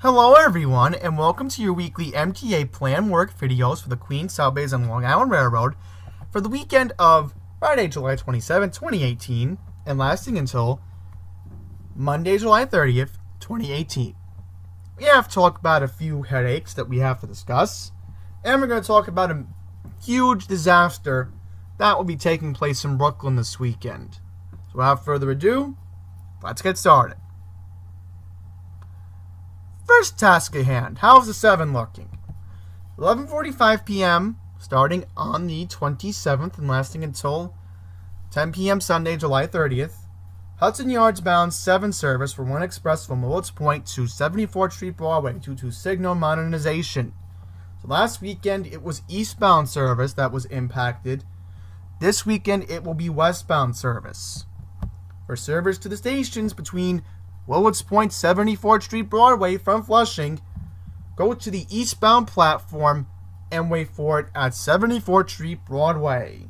Hello everyone, and welcome to your weekly MTA plan work videos for the Queens, South Bays, and Long Island Railroad for the weekend of Friday, July 27, 2018, and lasting until Monday, July 30th, 2018. We have to talk about a few headaches that we have to discuss, and we're going to talk about a huge disaster that will be taking place in Brooklyn this weekend. So without further ado, let's get started. First task at hand, how's the 7 looking? 11:45 p.m. starting on the 27th and lasting until 10 p.m. Sunday, July 30th. Hudson Yards bound 7 service for 1 express from Willets Point to 74th Street Broadway due to signal modernization. So last weekend it was eastbound service that was impacted. This weekend it will be westbound service. For service to the stations between Willets Point, 74th Street Broadway from Flushing, go to the eastbound platform and wait for it at 74th Street Broadway.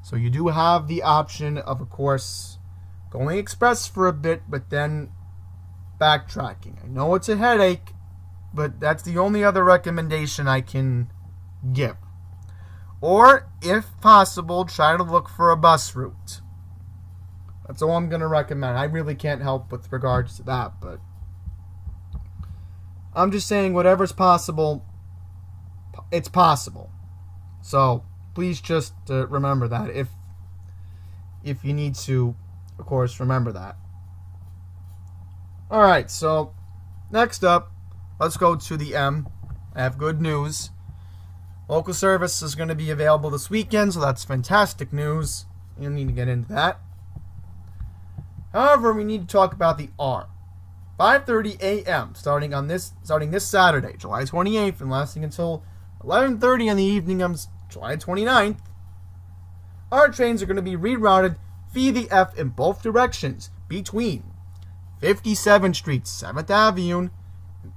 So you do have the option of course, going express for a bit, but then backtracking. I know it's a headache, but that's the only other recommendation I can give. Or, if possible, try to look for a bus route. That's all I'm going to recommend. I really can't help with regards to that, but I'm just saying whatever's possible, it's possible. So please just remember that. If you need to, of course, remember that. Alright, so next up, let's go to the M. I have good news. Local service is going to be available this weekend, so that's fantastic news. You don't need to get into that. However, we need to talk about the R. 5:30 a.m. starting this Saturday, July 28th, and lasting until 11:30 in the evening of July 29th. Our trains are going to be rerouted via the F in both directions between 57th Street, 7th Avenue, and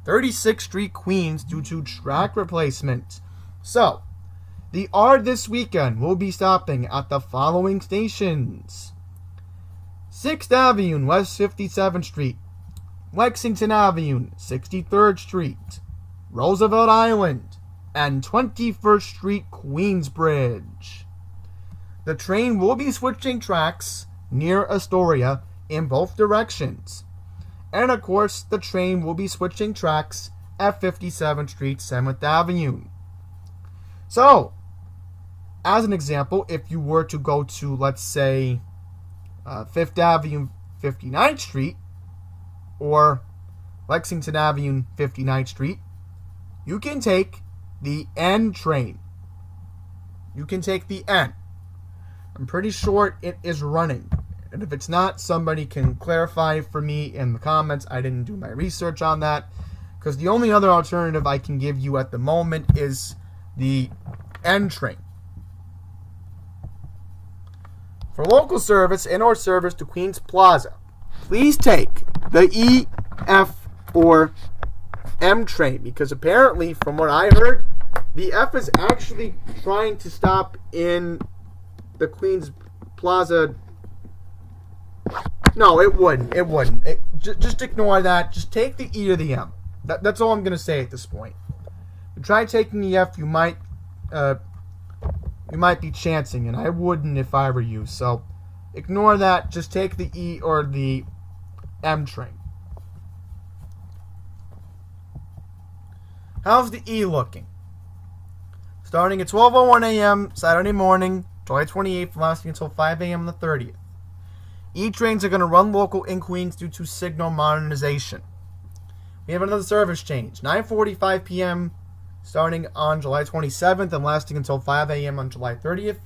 36th Street, Queens, due to track replacement. So, the R this weekend will be stopping at the following stations: 6th Avenue, West 57th Street, Lexington Avenue, 63rd Street, Roosevelt Island, and 21st Street, Queensbridge. The train will be switching tracks near Astoria in both directions. And of course, the train will be switching tracks at 57th Street, 7th Avenue. So, as an example, if you were to go to, let's say, 5th Avenue, 59th Street, or Lexington Avenue, 59th Street, you can take the N train. You can take the N. I'm pretty sure it is running. And if it's not, somebody can clarify for me in the comments. I didn't do my research on that, because the only other alternative I can give you at the moment is the N train. For local service and or service to Queens Plaza, please take the E, F, or M train, because apparently, from what I heard, the F is actually trying to stop in the Queens Plaza. No, it wouldn't. Just ignore that. Just take the E or the M. That's all I'm going to say at this point. If you try taking the F, you might be chancing, and I wouldn't if I were you. So ignore that. Just take the E or the M train. How's the E looking? Starting at 12:01 a.m. Saturday morning, July 28th, lasting until 5 a.m. on the 30th. E trains are going to run local in Queens due to signal modernization. We have another service change. 9:45 p.m. starting on July 27th and lasting until 5 a.m. on July 30th.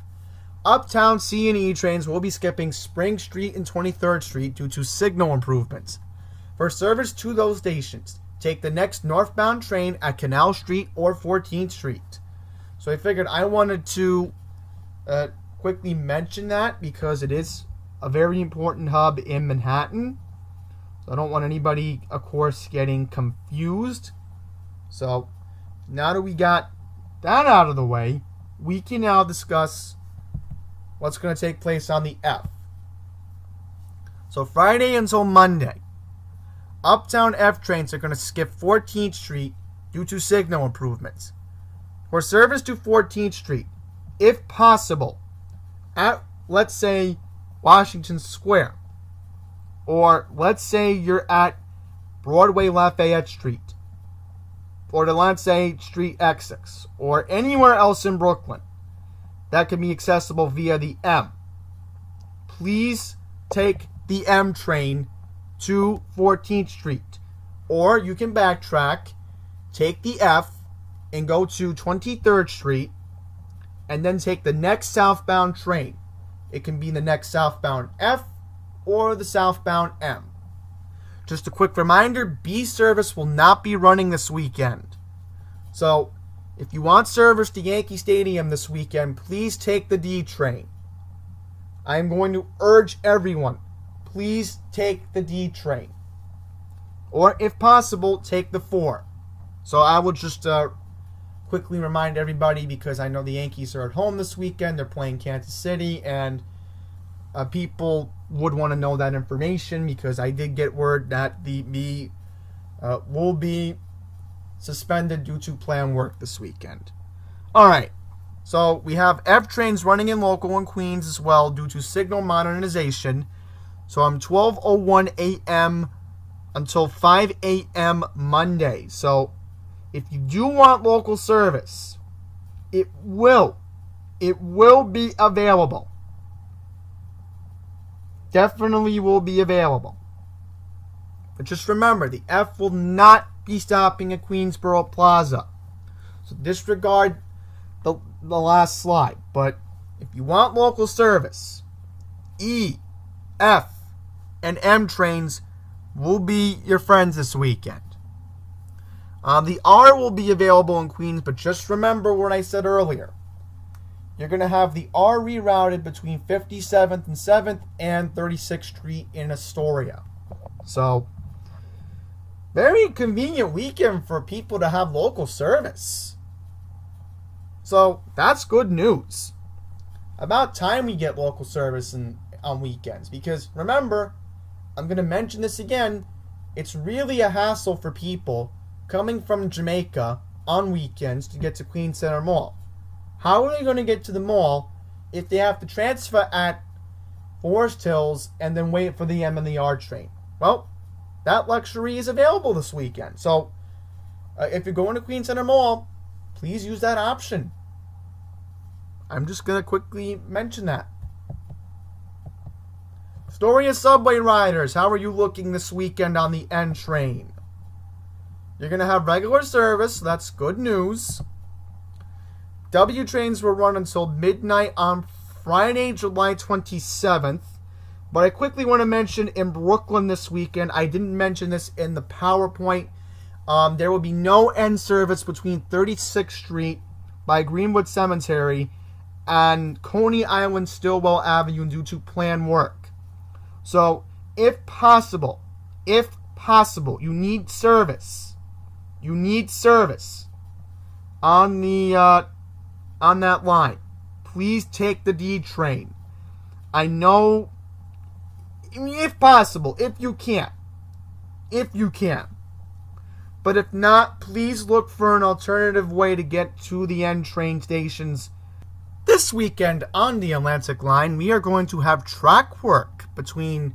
Uptown C and E trains will be skipping Spring Street and 23rd Street due to signal improvements. For service to those stations, take the next northbound train at Canal Street or 14th Street. So I figured I wanted to quickly mention that because it is a very important hub in Manhattan. So I don't want anybody, of course, getting confused. So now that we got that out of the way, we can now discuss what's going to take place on the F. So Friday until Monday, Uptown F trains are going to skip 14th Street due to signal improvements. For service to 14th Street, if possible, at, let's say, Washington Square, or let's say you're at Broadway Lafayette Street, or the Lancet Street exits, or anywhere else in Brooklyn that can be accessible via the M. Please take the M train to 14th Street. Or you can backtrack, take the F, and go to 23rd Street, and then take the next southbound train. It can be the next southbound F or the southbound M. Just a quick reminder, B service will not be running this weekend. So, if you want service to Yankee Stadium this weekend, please take the D train. I am going to urge everyone, please take the D train. Or, if possible, take the 4. So I will just quickly remind everybody, because I know the Yankees are at home this weekend. They're playing Kansas City, and people would want to know that information, because I did get word that the B will be suspended due to planned work this weekend. Alright, so we have F trains running in local in Queens as well due to signal modernization. So I'm 12:01 a.m. until 5 a.m. Monday. So if you do want local service, it will be available. Definitely will be available. But just remember, the F will not be stopping at Queensboro Plaza. So disregard the last slide. But if you want local service, E, F, and M trains will be your friends this weekend. The R will be available in Queens, but just remember what I said earlier. You're going to have the R rerouted between 57th and 7th and 36th Street in Astoria. So, very convenient weekend for people to have local service. So, that's good news. About time we get local service on weekends. Because, remember, I'm going to mention this again, it's really a hassle for people coming from Jamaica on weekends to get to Queens Center Mall. How are they going to get to the mall if they have to transfer at Forest Hills and then wait for the M and the R train? Well, that luxury is available this weekend. So, if you're going to Queens Center Mall, please use that option. I'm just going to quickly mention that. Astoria subway riders, how are you looking this weekend on the N train? You're going to have regular service, so that's good news. W trains will run until midnight on Friday, July 27th. But I quickly want to mention in Brooklyn this weekend, I didn't mention this in the PowerPoint, there will be no N service between 36th Street by Greenwood Cemetery and Coney Island Stillwell Avenue due to planned work. So, if possible, you need service. You need service on that line. Please take the D train. I know, if possible, if you can. But if not, please look for an alternative way to get to the N train stations. This weekend on the Atlantic Line, we are going to have track work between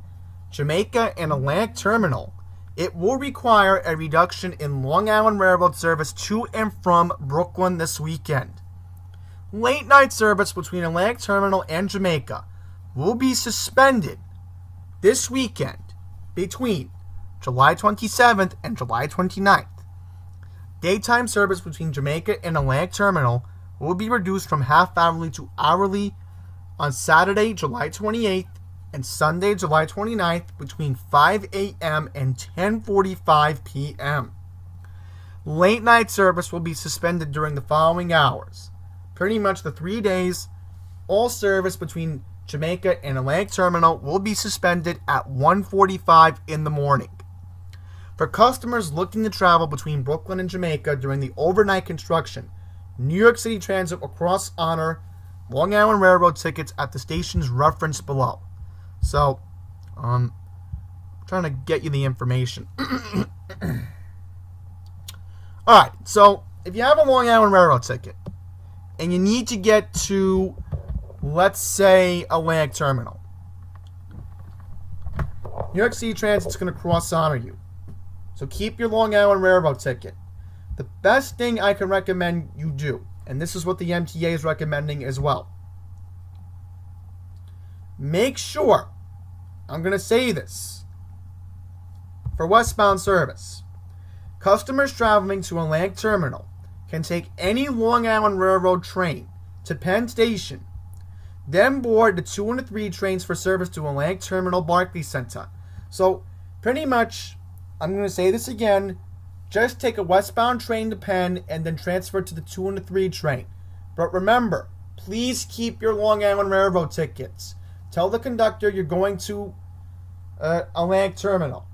Jamaica and Atlantic Terminal. It will require a reduction in Long Island Railroad service to and from Brooklyn this weekend. Late night service between Atlantic Terminal and Jamaica will be suspended this weekend between July 27th and July 29th. Daytime service between Jamaica and Atlantic Terminal will be reduced from half-hourly to hourly on Saturday, July 28th and Sunday, July 29th between 5 a.m. and 10:45 p.m. Late night service will be suspended during the following hours. Pretty much the 3 days, all service between Jamaica and Atlantic Terminal will be suspended at 1:45 in the morning. For customers looking to travel between Brooklyn and Jamaica during the overnight construction, New York City Transit will cross-honor Long Island Railroad tickets at the stations referenced below. So, trying to get you the information. Alright, so if you have a Long Island Railroad ticket and you need to get to, let's say, a Atlantic Terminal, New York City Transit's going to cross-honor you. So keep your Long Island Railroad ticket. The best thing I can recommend you do, and this is what the MTA is recommending as well, make sure, I'm going to say this, for westbound service, customers traveling to Atlantic Terminal can take any Long Island Railroad train to Penn Station, then board the 2 and the 3 trains for service to Atlantic Terminal Barclays Center. So, pretty much, I'm going to say this again, just take a westbound train to Penn and then transfer to the 2 and the 3 train. But remember, please keep your Long Island Railroad tickets. Tell the conductor you're going to Atlantic Terminal.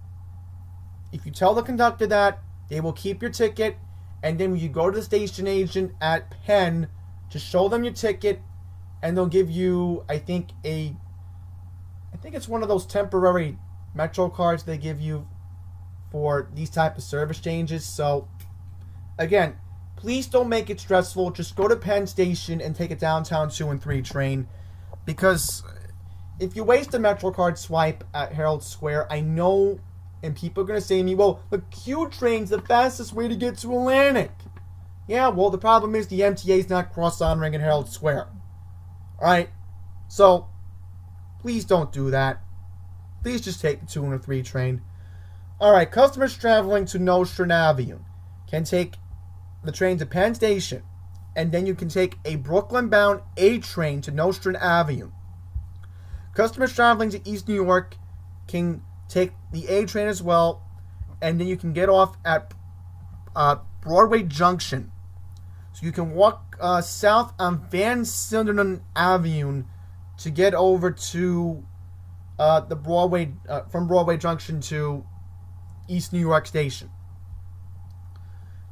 If you tell the conductor that, they will keep your ticket, and then when you go to the station agent at Penn to show them your ticket, and they'll give you, I think it's one of those temporary Metro cards they give you for these type of service changes. So, again, please don't make it stressful. Just go to Penn Station and take a downtown 2 and 3 train, because if you waste a Metro card swipe at Herald Square, I know, and people are going to say to me, well, the Q train's the fastest way to get to Atlantic. Yeah, well, the problem is the MTA's not cross-honoring at Herald Square. Alright? So, please don't do that. Please just take the 2 and the 3 train. Alright, customers traveling to Nostrand Avenue can take the train to Penn Station, and then you can take a Brooklyn-bound A train to Nostrand Avenue. Customers traveling to East New York can take the A train as well, and then you can get off at Broadway Junction. So you can walk south on Van Sinderen Avenue to get over to the Broadway, from Broadway Junction to East New York Station.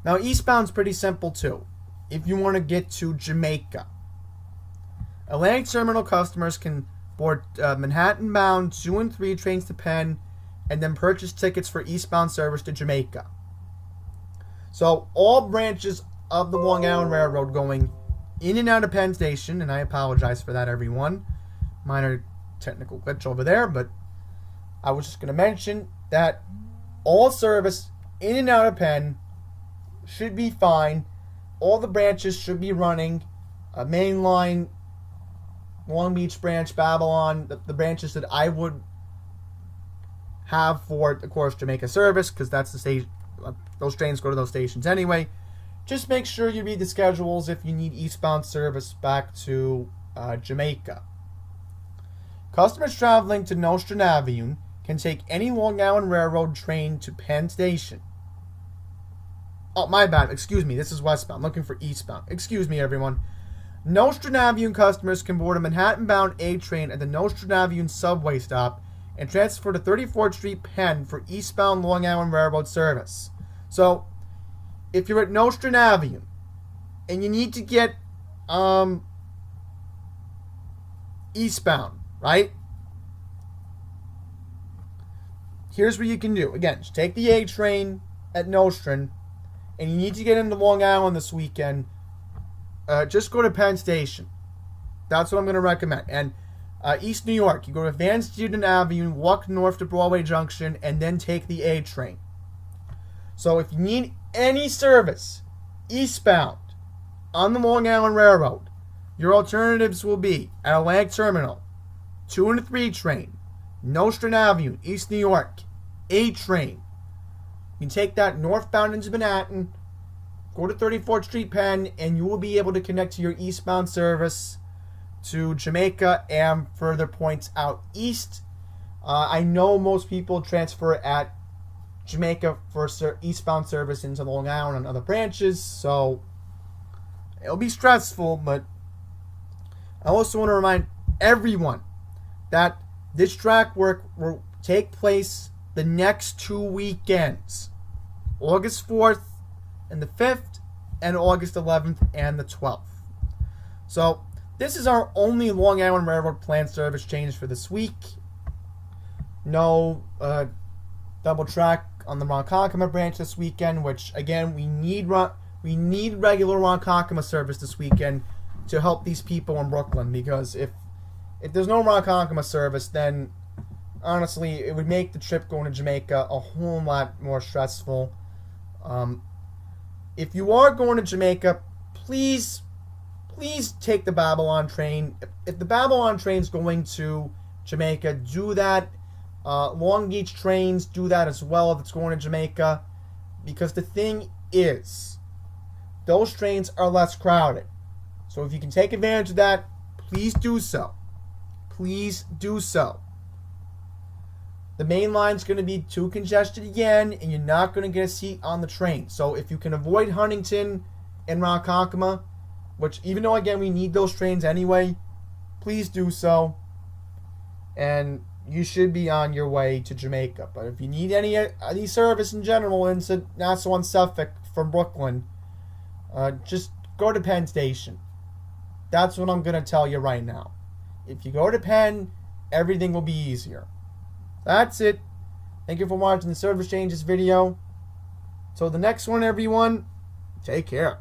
Now, eastbound's pretty simple too. If you want to get to Jamaica, Atlantic Terminal customers can board Manhattan-bound 2 and 3 trains to Penn, and then purchase tickets for eastbound service to Jamaica. So, all branches of the Long Island Railroad going in and out of Penn Station, and I apologize for that, everyone. Minor technical glitch over there, but I was just going to mention that all service in and out of Penn should be fine. All the branches should be running. Main line, Long Beach branch, Babylon, the branches that I would have for, of course, Jamaica service, because that's the station. Those trains go to those stations anyway. Just make sure you read the schedules if you need eastbound service back to Jamaica. Customers traveling to Nostrand Avenue can take any Long Island Railroad train to Penn Station. Oh, my bad. Excuse me. This is westbound. Looking for eastbound. Excuse me, everyone. Nostrand Avenue customers can board a Manhattan-bound A train at the Nostrand Avenue subway stop and transfer to 34th Street Penn for eastbound Long Island Railroad service. So, if you're at Nostrand Avenue and you need to get eastbound, right? Here's what you can do. Again, just take the A train at Nostrand, and you need to get into Long Island this weekend. Just go to Penn Station. That's what I'm going to recommend. And East New York, you go to Van Sinderen Avenue, walk north to Broadway Junction, and then take the A train. So if you need any service eastbound on the Long Island Railroad, your alternatives will be at Atlantic Terminal, 2 and 3 train, Nostrand Avenue, East New York, A train. You can take that northbound into Manhattan, go to 34th Street Penn, and you will be able to connect to your eastbound service to Jamaica and further points out east. I know most people transfer at Jamaica for eastbound service into Long Island and other branches, so it'll be stressful, but I also want to remind everyone that this track work will take place the next 2 weekends, August 4th and the 5th, and August 11th and the 12th. So, this is our only Long Island Railroad planned service change for this week. No double track on the Ronkonkoma branch this weekend, which again we need regular Ronkonkoma service this weekend to help these people in Brooklyn, because if there's no Ronkonkoma service, then honestly it would make the trip going to Jamaica a whole lot more stressful. If you are going to Jamaica, please take the Babylon train. If the Babylon train's going to Jamaica, do that. Long Beach trains do that as well if it's going to Jamaica, because the thing is, those trains are less crowded. So if you can take advantage of that, please do so. Please do so. The main line's going to be too congested again, and you're not going to get a seat on the train. So if you can avoid Huntington and Ronkonkoma, which even though again we need those trains anyway, please do so. And you should be on your way to Jamaica. But if you need any service in general into Nassau and Suffolk from Brooklyn, just go to Penn Station. That's what I'm going to tell you right now. If you go to Penn, everything will be easier. That's it. Thank you for watching the service changes video. Till the next one, everyone, take care.